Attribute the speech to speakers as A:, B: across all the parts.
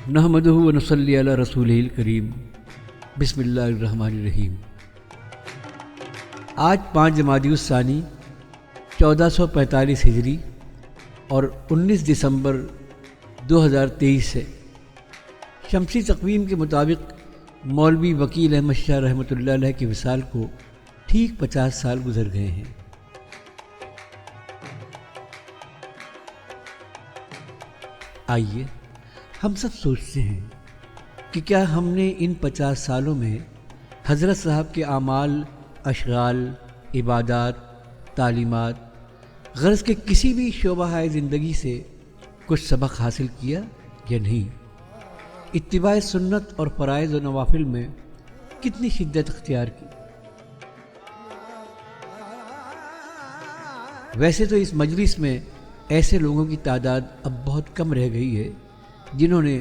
A: نحمدہ و نصلی علی رسولہ الکریم بسم اللہ الرحمن الرحیم۔ آج 5 جمادی الثانی 1445 ہجری اور 19 دسمبر 2023 ہے۔ شمسی تقویم کے مطابق مولوی وکیل احمد شاہ رحمۃ اللہ علیہ کے وصال کو ٹھیک 50 سال گزر گئے ہیں۔ آئیے ہم سب سوچتے ہیں کہ کیا ہم نے ان 50 سالوں میں حضرت صاحب کے اعمال، اشغال، عبادات، تعلیمات، غرض کے کسی بھی شعبہ زندگی سے کچھ سبق حاصل کیا یا نہیں؟ اتباع سنت اور فرائض و نوافل میں کتنی شدت اختیار کی؟ ویسے تو اس مجلس میں ایسے لوگوں کی تعداد اب بہت کم رہ گئی ہے جنہوں نے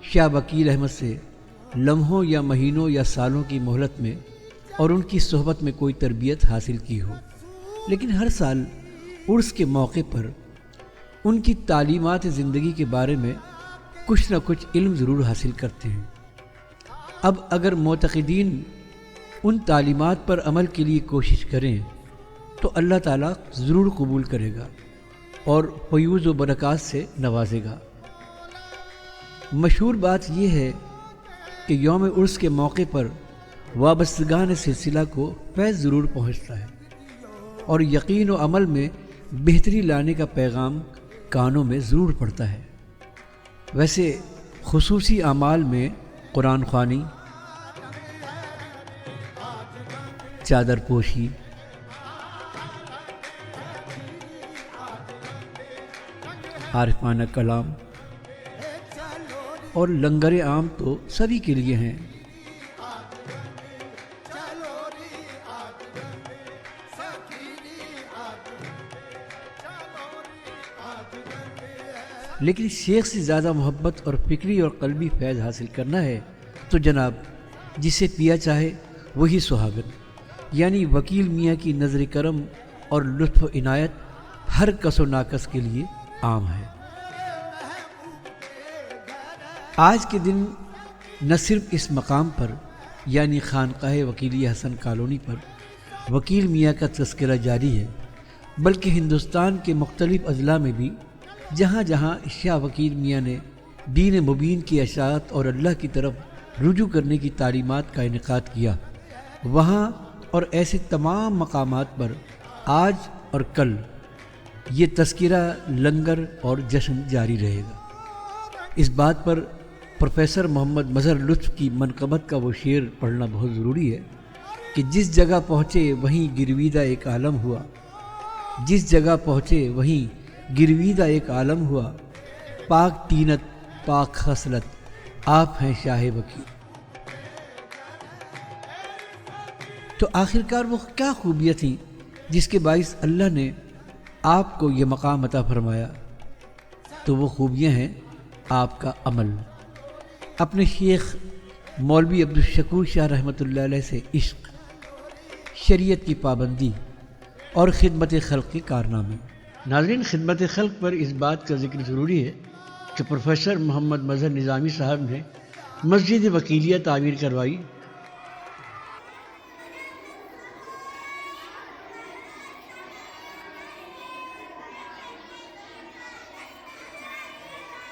A: شاہ وکیل احمد سے لمحوں یا مہینوں یا سالوں کی مہلت میں اور ان کی صحبت میں کوئی تربیت حاصل کی ہو، لیکن ہر سال عرس کے موقع پر ان کی تعلیمات زندگی کے بارے میں کچھ نہ کچھ علم ضرور حاصل کرتے ہیں۔ اب اگر معتقدین ان تعلیمات پر عمل کے لیے کوشش کریں تو اللہ تعالیٰ ضرور قبول کرے گا اور فیوز و برکات سے نوازے گا۔ مشہور بات یہ ہے کہ یوم عرس کے موقع پر وابستگان سلسلہ کو فیض ضرور پہنچتا ہے اور یقین و عمل میں بہتری لانے کا پیغام کانوں میں ضرور پڑتا ہے۔ ویسے خصوصی اعمال میں قرآن خوانی، چادر پوشی، عارفانہ کلام اور لنگر عام تو سبھی کے لیے ہیں۔ لیکن شیخ سے زیادہ محبت اور فکری اور قلبی فیض حاصل کرنا ہے تو جناب جسے پیا چاہے وہی سہاگن، یعنی وکیل میاں کی نظر کرم اور لطف و عنایت ہر کس و ناکس کے لیے عام ہے۔ آج کے دن نہ صرف اس مقام پر یعنی خانقاہ وکیلیہ حسن کالونی پر وکیل میاں کا تذکرہ جاری ہے، بلکہ ہندوستان کے مختلف اضلاع میں بھی جہاں جہاں شاہ وکیل میاں نے دین مبین کی اشاعت اور اللہ کی طرف رجوع کرنے کی تعلیمات کا انعقاد کیا، وہاں اور ایسے تمام مقامات پر آج اور کل یہ تذکرہ، لنگر اور جشن جاری رہے گا۔ اس بات پر پروفیسر محمد مظہر لطف کی منقبت کا وہ شعر پڑھنا بہت ضروری ہے کہ جس جگہ پہنچے وہیں گرویدہ ایک عالم ہوا، جس جگہ پہنچے وہیں گرویدہ ایک عالم ہوا، پاک طینت پاک خصلت آپ ہیں شاہ وکیل۔ تو آخرکار وہ کیا خوبیاں تھیں جس کے باعث اللہ نے آپ کو یہ مقام عطا فرمایا؟ تو وہ خوبیاں ہیں آپ کا عمل، اپنے شیخ مولوی عبدالشکور شاہ رحمۃ اللہ علیہ سے عشق، شریعت کی پابندی اور خدمت خلق کے کارنامے۔ ناظرین، خدمت خلق پر اس بات کا ذکر ضروری ہے کہ پروفیسر محمد مظہر نظامی صاحب نے مسجد وکیلیہ تعمیر کروائی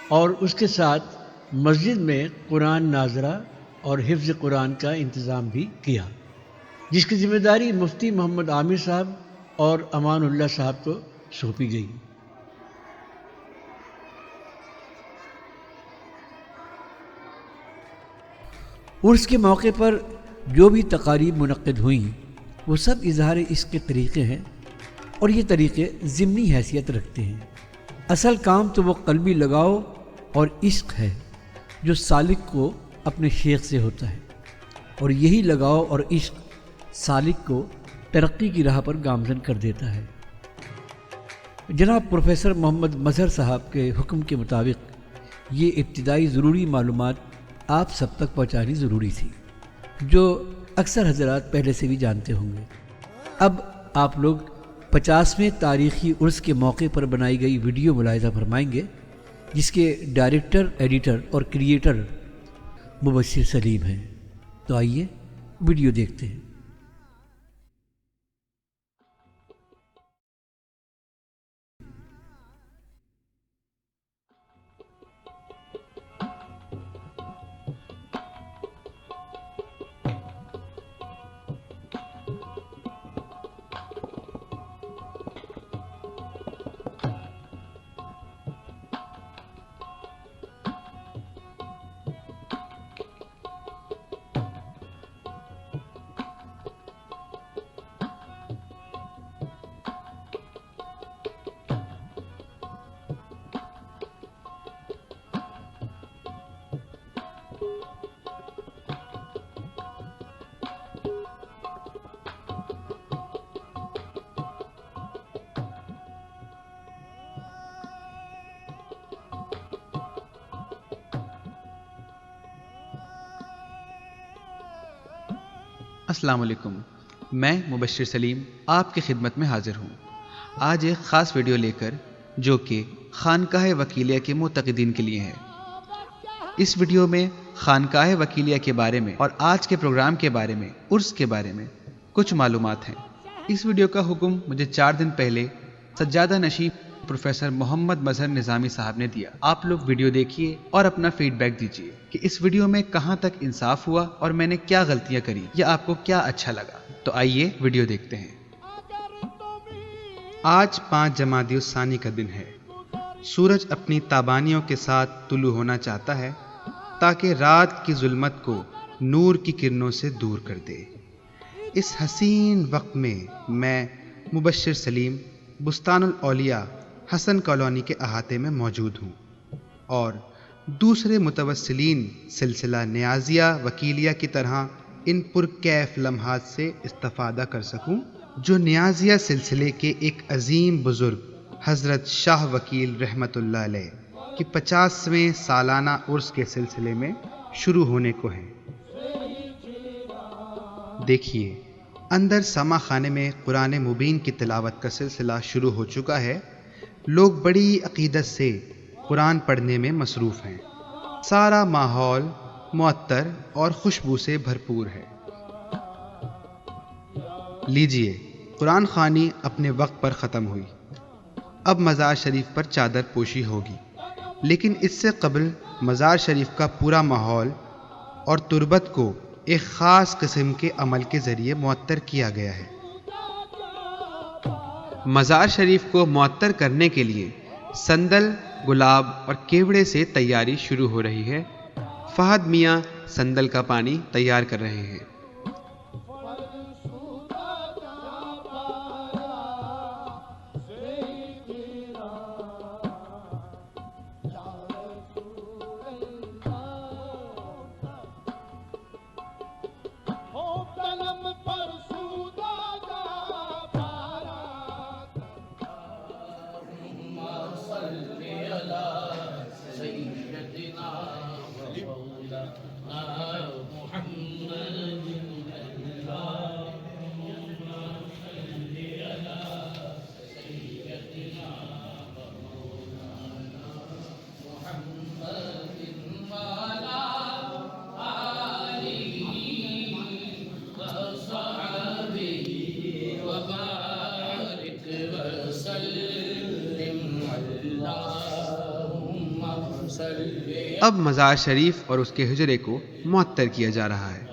A: اور اس کے ساتھ مسجد میں قرآن ناظرہ اور حفظ قرآن کا انتظام بھی کیا، جس کی ذمہ داری مفتی محمد عامر صاحب اور امان اللہ صاحب کو سونپی گئی۔ عرس کے موقع پر جو بھی تقاریب منعقد ہوئیں وہ سب اظہار عشق کے طریقے ہیں اور یہ طریقے ضمنی حیثیت رکھتے ہیں۔ اصل کام تو وہ قلبی لگاؤ اور عشق ہے جو سالک کو اپنے شیخ سے ہوتا ہے، اور یہی لگاؤ اور عشق سالک کو ترقی کی راہ پر گامزن کر دیتا ہے۔ جناب پروفیسر محمد مظہر صاحب کے حکم کے مطابق یہ ابتدائی ضروری معلومات آپ سب تک پہنچانی ضروری تھی، جو اکثر حضرات پہلے سے بھی جانتے ہوں گے۔ اب آپ لوگ 50ویں تاریخی عرس کے موقع پر بنائی گئی ویڈیو ملاحظہ فرمائیں گے جس کے ڈائریکٹر، ایڈیٹر اور کریٹر مبشر سلیم ہیں۔ تو آئیے ویڈیو دیکھتے ہیں۔
B: السلام علیکم، میں مبشر سلیم آپ کی خدمت میں حاضر ہوں۔ آج ایک خاص ویڈیو لے کر جو کہ خانقاہ وکیلیہ کے معتقدین کے لیے ہے۔ اس ویڈیو میں خانقاہ وکیلیہ کے بارے میں اور آج کے پروگرام کے بارے میں، عرس کے بارے میں کچھ معلومات ہیں۔ اس ویڈیو کا حکم مجھے 4 دن پہلے سجادہ نشین پروفیسر محمد مظہر نظامی صاحب نے دیا۔ آپ لوگ ویڈیو دیکھیے اور اپنا فیڈ بیک دیجیے کہ اس ویڈیو میں کہاں تک انصاف ہوا اور میں نے کیا غلطیاں کری یا آپ کو کیا اچھا لگا۔ تو آئیے ویڈیو دیکھتے ہیں۔ آج 5 جمادی الثانی کا دن ہے۔ سورج اپنی تابانیوں کے ساتھ طلوع ہونا چاہتا ہے تاکہ رات کی ظلمت کو نور کی کرنوں سے دور کر دے۔ اس حسین وقت میں میں مبشر سلیم بستان الاولیاء حسن کالونی کے احاطے میں موجود ہوں اور دوسرے متوسلین سلسلہ نیازیہ وکیلیہ کی طرح ان پرکیف لمحات سے استفادہ کر سکوں جو نیازیہ سلسلے کے ایک عظیم بزرگ حضرت شاہ وکیل رحمت اللہ علیہ کی 50ویں سالانہ عرس کے سلسلے میں شروع ہونے کو ہیں۔ دیکھیے، اندر سما خانے میں قرآن مبین کی تلاوت کا سلسلہ شروع ہو چکا ہے۔ لوگ بڑی عقیدت سے قرآن پڑھنے میں مصروف ہیں۔ سارا ماحول معطر اور خوشبو سے بھرپور ہے۔ لیجئے، قرآن خوانی اپنے وقت پر ختم ہوئی۔ اب مزار شریف پر چادر پوشی ہوگی، لیکن اس سے قبل مزار شریف کا پورا ماحول اور تربت کو ایک خاص قسم کے عمل کے ذریعے معطر کیا گیا ہے۔ مزار شریف کو معطر کرنے کے لیے سندل، گلاب اور کیوڑے سے تیاری شروع ہو رہی ہے۔ فہد میاں سندل کا پانی تیار کر رہے ہیں۔ اب مزار شریف اور اس کے حجرے کو معطر کیا جا رہا ہے۔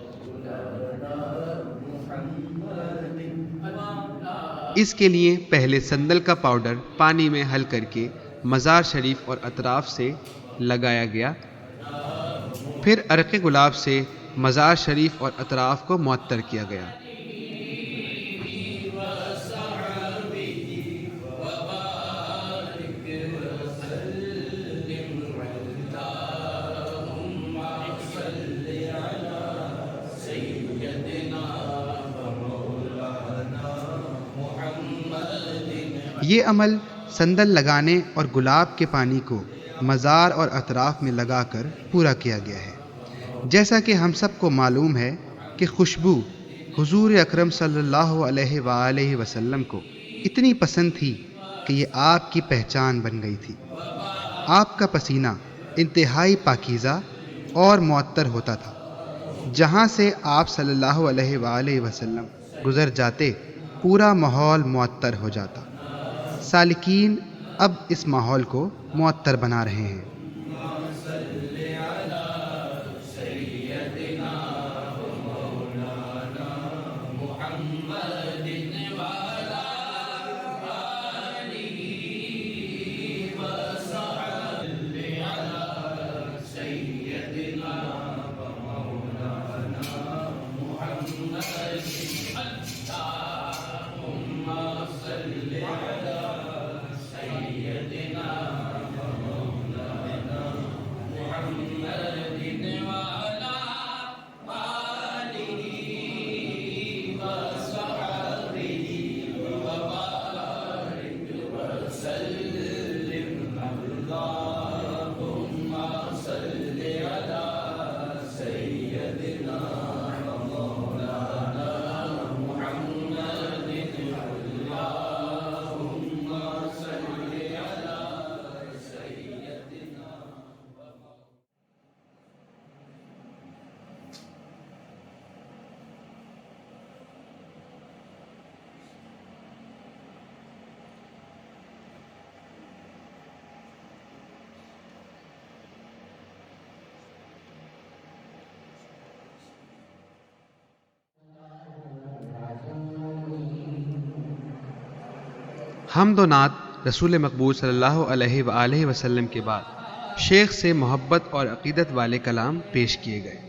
B: اس کے لیے پہلے سندل کا پاؤڈر پانی میں حل کر کے مزار شریف اور اطراف سے لگایا گیا، پھر عرق گلاب سے مزار شریف اور اطراف کو معطر کیا گیا۔ یہ عمل سندل لگانے اور گلاب کے پانی کو مزار اور اطراف میں لگا کر پورا کیا گیا ہے۔ جیسا کہ ہم سب کو معلوم ہے کہ خوشبو حضور اکرم صلی اللہ علیہ وآلہ وسلم کو اتنی پسند تھی کہ یہ آپ کی پہچان بن گئی تھی۔ آپ کا پسینہ انتہائی پاکیزہ اور معطر ہوتا تھا۔ جہاں سے آپ صلی اللہ علیہ وآلہ وسلم گزر جاتے پورا ماحول معطر ہو جاتا۔ سالکین اب اس ماحول کو معطر بنا رہے ہیں۔ حمد و نعت رسول مقبول صلی اللہ علیہ وآلہ وسلم کے بعد شیخ سے محبت اور عقیدت والے کلام پیش کیے گئے۔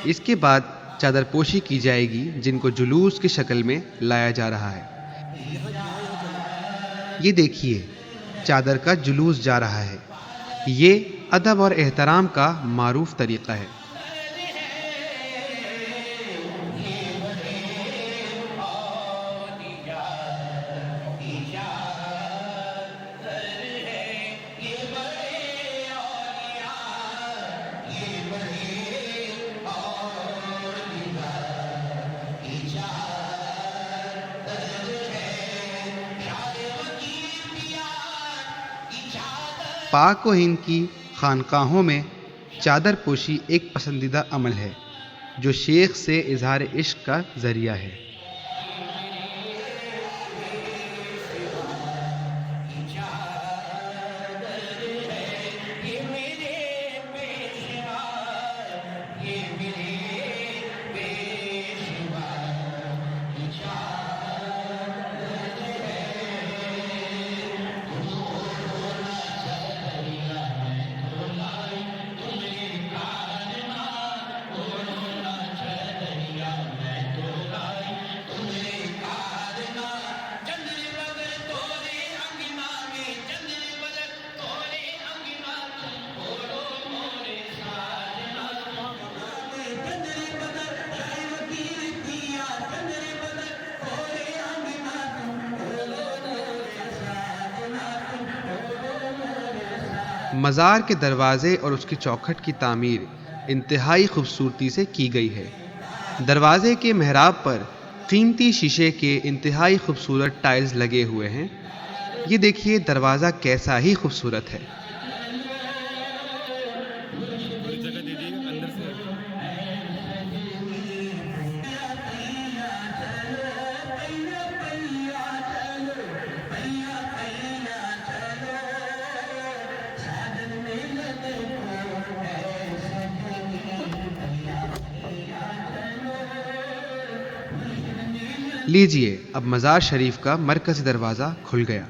B: اس کے بعد چادر پوشی کی جائے گی جن کو جلوس کی شکل میں لایا جا رہا ہے۔ یہ دیکھیے چادر کا جلوس جا رہا ہے۔ یہ ادب اور احترام کا معروف طریقہ ہے۔ پاک و ہند کی خانقاہوں میں چادر پوشی ایک پسندیدہ عمل ہے جو شیخ سے اظہار عشق کا ذریعہ ہے۔ مزار کے دروازے اور اس کی چوکھٹ کی تعمیر انتہائی خوبصورتی سے کی گئی ہے۔ دروازے کے محراب پر قیمتی شیشے کے انتہائی خوبصورت ٹائلز لگے ہوئے ہیں۔ یہ دیکھیے دروازہ کیسا ہی خوبصورت ہے۔ لیجئے اب مزار شریف کا مرکزی دروازہ کھل گیا۔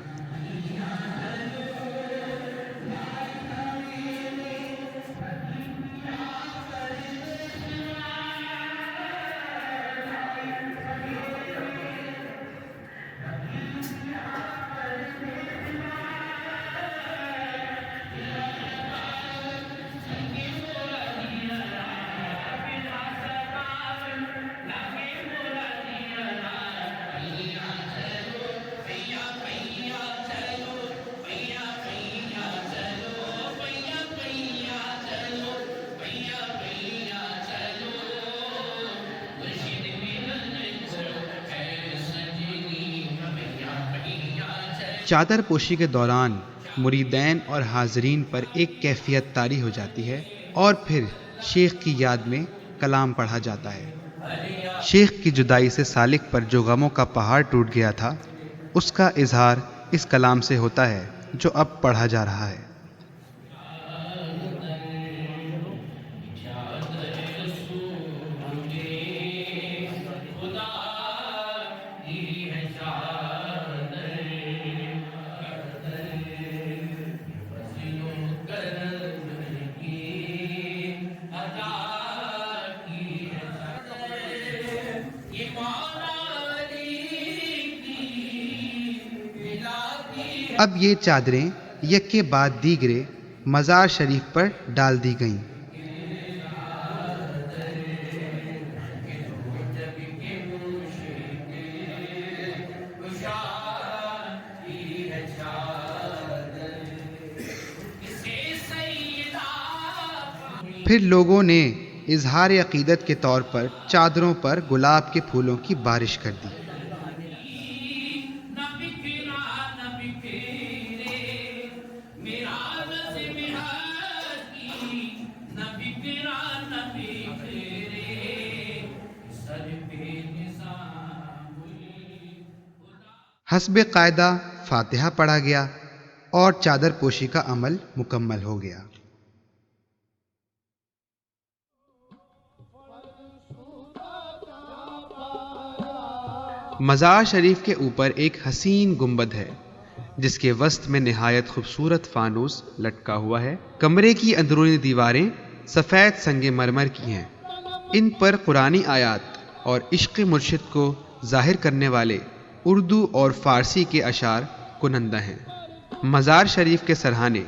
B: چادر پوشی کے دوران مریدین اور حاضرین پر ایک کیفیت طاری ہو جاتی ہے اور پھر شیخ کی یاد میں کلام پڑھا جاتا ہے۔ شیخ کی جدائی سے سالک پر جو غموں کا پہاڑ ٹوٹ گیا تھا، اس کا اظہار اس کلام سے ہوتا ہے جو اب پڑھا جا رہا ہے۔ اب یہ چادریں یکے بعد دیگرے مزار شریف پر ڈال دی گئیں۔ پھر لوگوں نے اظہار عقیدت کے طور پر چادروں پر گلاب کے پھولوں کی بارش کر دی۔ حسب قاعدہ فاتحہ پڑھا گیا اور چادر پوشی کا عمل مکمل ہو گیا۔ مزار شریف کے اوپر ایک حسین گنبد ہے جس کے وسط میں نہایت خوبصورت فانوس لٹکا ہوا ہے۔ کمرے کی اندرونی دیواریں سفید سنگ مرمر کی ہیں۔ ان پر قرآنی آیات اور عشق مرشد کو ظاہر کرنے والے اردو اور فارسی کے اشعار کنندہ ہیں۔ مزار شریف کے سرہانے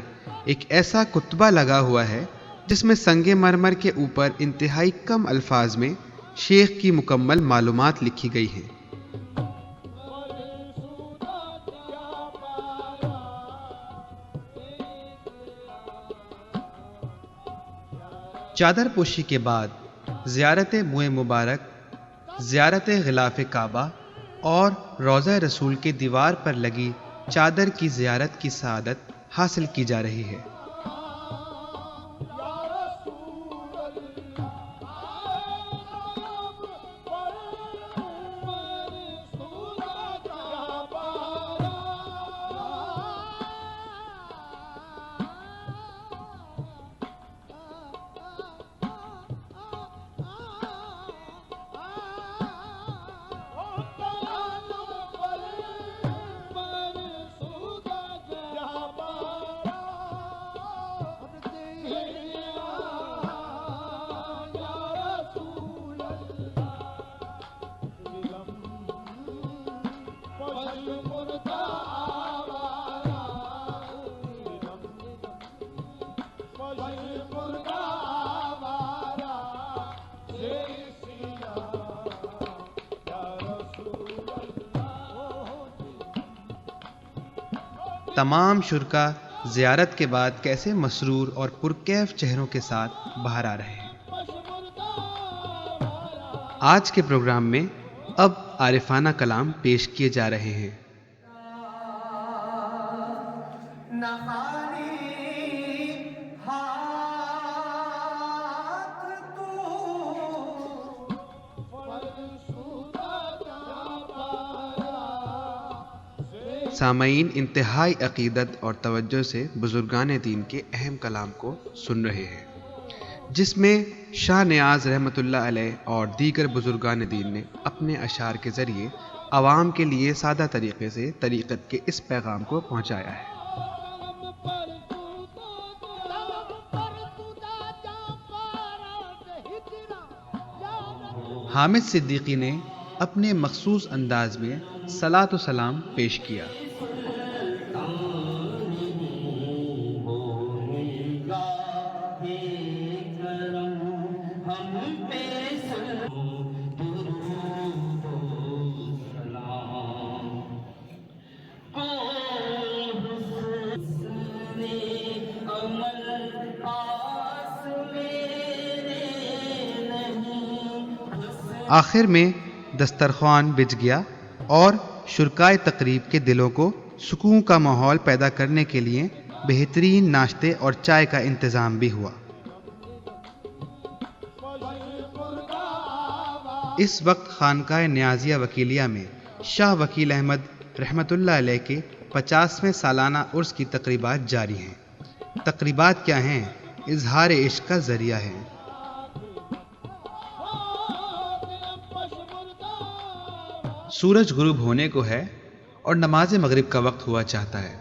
B: ایک ایسا کتبہ لگا ہوا ہے جس میں سنگ مرمر کے اوپر انتہائی کم الفاظ میں شیخ کی مکمل معلومات لکھی گئی ہیں۔ چادر پوشی کے بعد زیارت موئے مبارک، زیارت غلاف کعبہ اور روضہ رسول کے دیوار پر لگی چادر کی زیارت کی سعادت حاصل کی جا رہی ہے۔ تمام شرکا زیارت کے بعد کیسے مسرور اور پرکیف چہروں کے ساتھ باہر آ رہے ہیں۔ آج کے پروگرام میں اب عارفانہ کلام پیش کیے جا رہے ہیں۔ سامعین انتہائی عقیدت اور توجہ سے بزرگان دین کے اہم کلام کو سن رہے ہیں، جس میں شاہ نیاز رحمۃ اللہ علیہ اور دیگر بزرگان دین نے اپنے اشعار کے ذریعے عوام کے لیے سادہ طریقے سے طریقت کے اس پیغام کو پہنچایا ہے۔ حامد صدیقی نے اپنے مخصوص انداز میں صلاۃ و سلام پیش کیا۔ آخر میں دسترخوان بچھ گیا اور شرکائے تقریب کے دلوں کو سکون کا ماحول پیدا کرنے کے لیے بہترین ناشتے اور چائے کا انتظام بھی ہوا۔ اس وقت خانقاہ نیازیہ وکیلیہ میں شاہ وکیل احمد رحمۃ اللہ علیہ کے 50ویں سالانہ عرس کی تقریبات جاری ہیں۔ تقریبات کیا ہیں؟ اظہار عشق کا ذریعہ ہے۔ سورج غروب ہونے کو ہے اور نماز مغرب کا وقت ہوا چاہتا ہے۔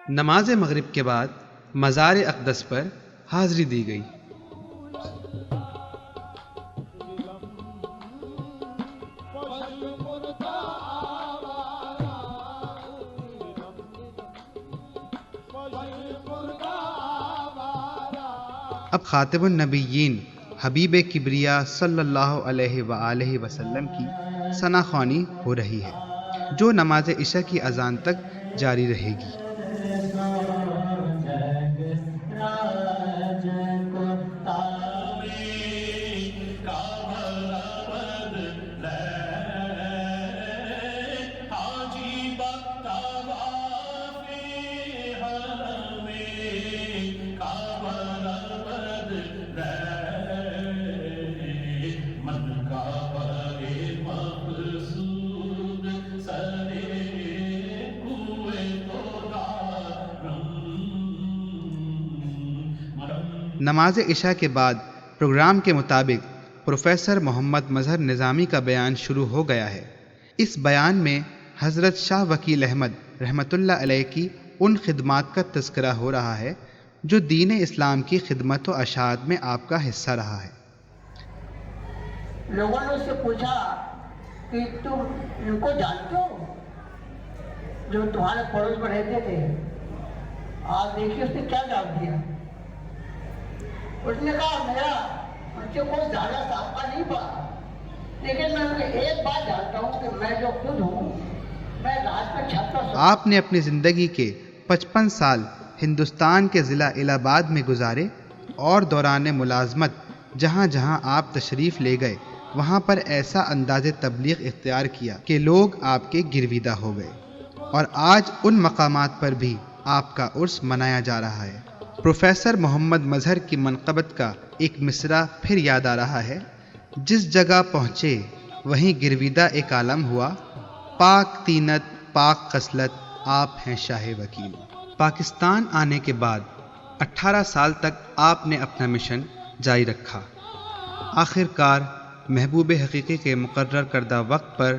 B: نماز مغرب کے بعد مزار اقدس پر حاضری دی گئی۔ اب خاتم النبیین حبیب کبریا صلی اللہ علیہ وآلہ وسلم کی ثنا خوانی ہو رہی ہے، جو نماز عشاء کی اذان تک جاری رہے گی۔ نماز عشاء کے بعد پروگرام کے مطابق پروفیسر محمد مظہر نظامی کا بیان شروع ہو گیا ہے۔ اس بیان میں حضرت شاہ وکیل احمد رحمۃ اللہ علیہ کی ان خدمات کا تذکرہ ہو رہا ہے جو دین اسلام کی خدمت و اشاعت میں آپ کا حصہ رہا ہے۔
C: لوگوں نے اس سے پوچھا کہ تم ان کو جانتے ہو جو تمہارے پڑوس میں رہتے تھے؟ آپ دیکھیے اس نے کیا جواب دیا۔ اس نے کہا میرا ان سے کوئی زیادہ سابقہ نہیں پڑا، لیکن میں انہیں ایک بات جانتا ہوں کہ میں جو خود ہوں میں رات میں چھت پر
B: آپ نے اپنی زندگی کے 55 سال ہندوستان کے ضلع الہ آباد میں گزارے اور دوران ملازمت جہاں جہاں آپ تشریف لے گئے وہاں پر ایسا انداز تبلیغ اختیار کیا کہ لوگ آپ کے گرویدہ ہو گئے، اور آج ان مقامات پر بھی آپ کا عرس منایا جا رہا ہے۔ پروفیسر محمد مظہر کی منقبت کا ایک مصرع پھر یاد آ رہا ہے۔ جس جگہ پہنچے وہیں گرویدہ ایک عالم ہوا، پاک تینت پاک خصلت آپ ہیں شاہ وکیل۔ پاکستان آنے کے بعد 18 سال تک آپ نے اپنا مشن جاری رکھا۔ آخر کار محبوب حقیقی کے مقرر کردہ وقت پر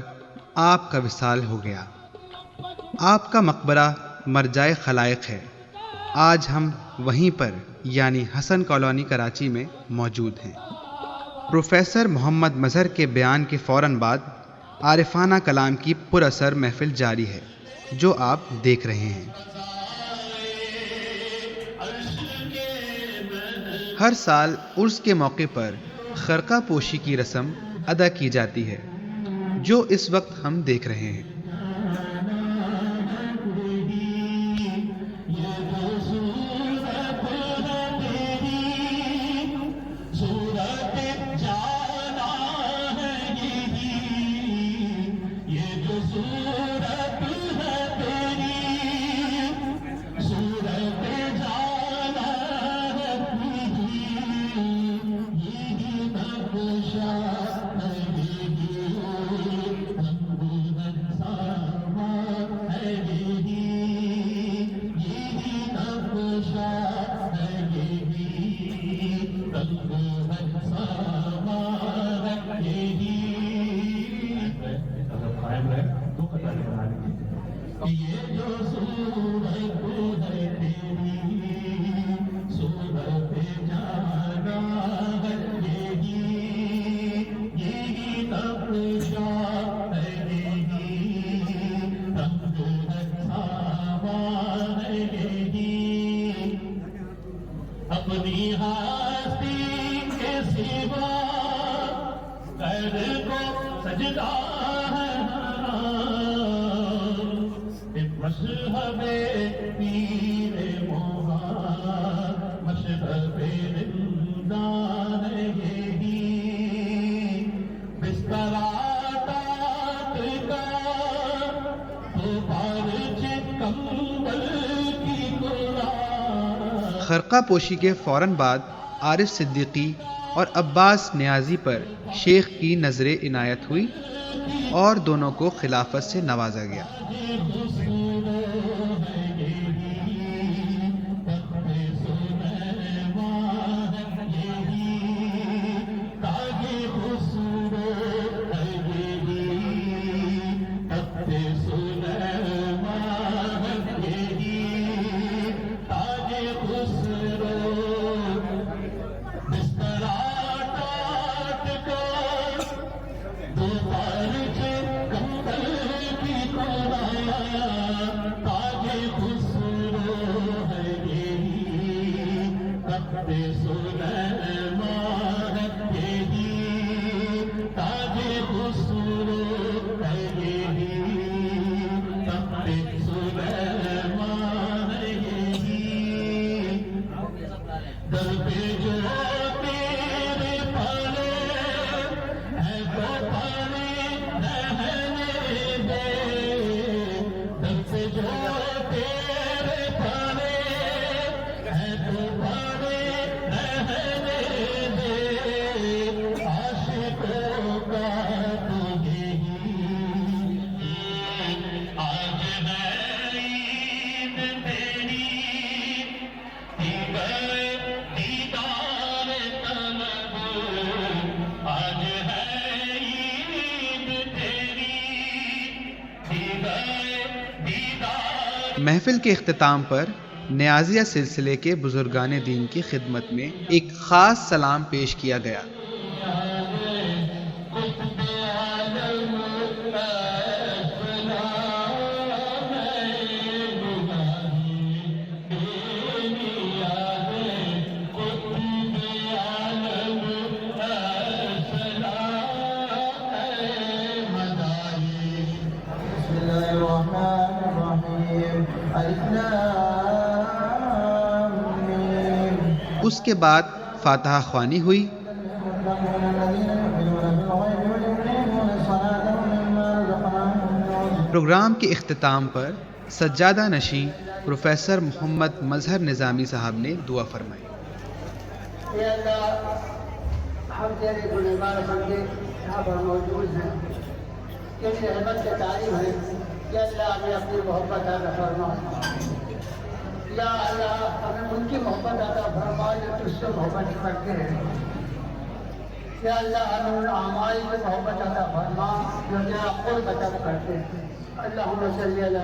B: آپ کا وصال ہو گیا۔ آپ کا مقبرہ مرجع خلائق ہے۔ آج ہم وہیں پر یعنی حسن کالونی کراچی میں موجود ہیں۔ پروفیسر محمد مظہر کے بیان کے فوراً بعد عارفانہ کلام کی پر اثر محفل جاری ہے جو آپ دیکھ رہے ہیں۔ ہر سال عرس کے موقع پر خرقہ پوشی کی رسم ادا کی جاتی ہے جو اس وقت ہم دیکھ رہے ہیں۔
D: اپنی ہستی کے سوا غیر کو سجدہ ہے مشہب پیر محمد مشہب رمضان یہی بستر آٹات کا تو بارچ کمبل کی قرآن.
B: خرقہ پوشی کے فوراً بعد عارف صدیقی اور عباس نیازی پر شیخ کی نظر عنایت ہوئی اور دونوں کو خلافت سے نوازا گیا. محفل کے اختتام پر نیازیہ سلسلے کے بزرگان دین کی خدمت میں ایک خاص سلام پیش کیا گیا. اس کے بعد فاتحہ خوانی ہوئی. پروگرام کے اختتام پر سجادہ نشین پروفیسر محمد مظہر نظامی صاحب نے دعا فرمائی.
C: اے اللہ، ہم تیرے گنہگار بندے یہاں پر موجود ہیں، تیری رحمت سے تعلیم ہے. یا اللہ ہمیں اپنی محبت عطا فرما. یا اللہ ہمیں ان کی محبت عطا فرما جو تجھ سے محبت کرتے ہیں. یا اللہ ہمیں ان اعمال کی محبت عطا فرما جو تیرا قرب طلب کرتے ہیں. اللہم صلی علی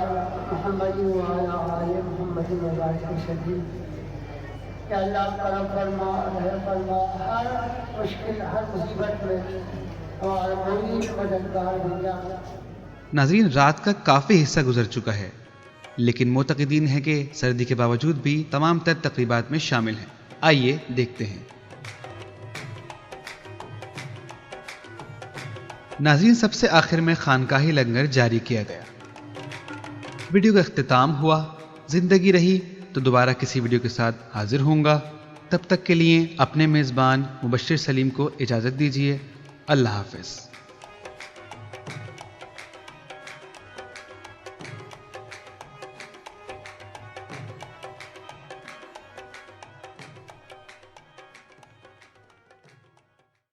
C: محمد وعلی آل محمد وبارک وسلم. یا اللہ کرم فرما، رحم فرما، ہر مشکل ہر مصیبت میں ہمارا کوئی مددگار بن جا.
B: ناظرین، رات کا کافی حصہ گزر چکا ہے، لیکن معتقدین ہیں کہ سردی کے باوجود بھی تمام تر تقریبات میں شامل ہیں. آئیے دیکھتے ہیں. ناظرین، سب سے آخر میں خانقاہی لنگر جاری کیا گیا. ویڈیو کا اختتام ہوا. زندگی رہی تو دوبارہ کسی ویڈیو کے ساتھ حاضر ہوں گا. تب تک کے لیے اپنے میزبان مبشر سلیم کو اجازت دیجیے. اللہ حافظ.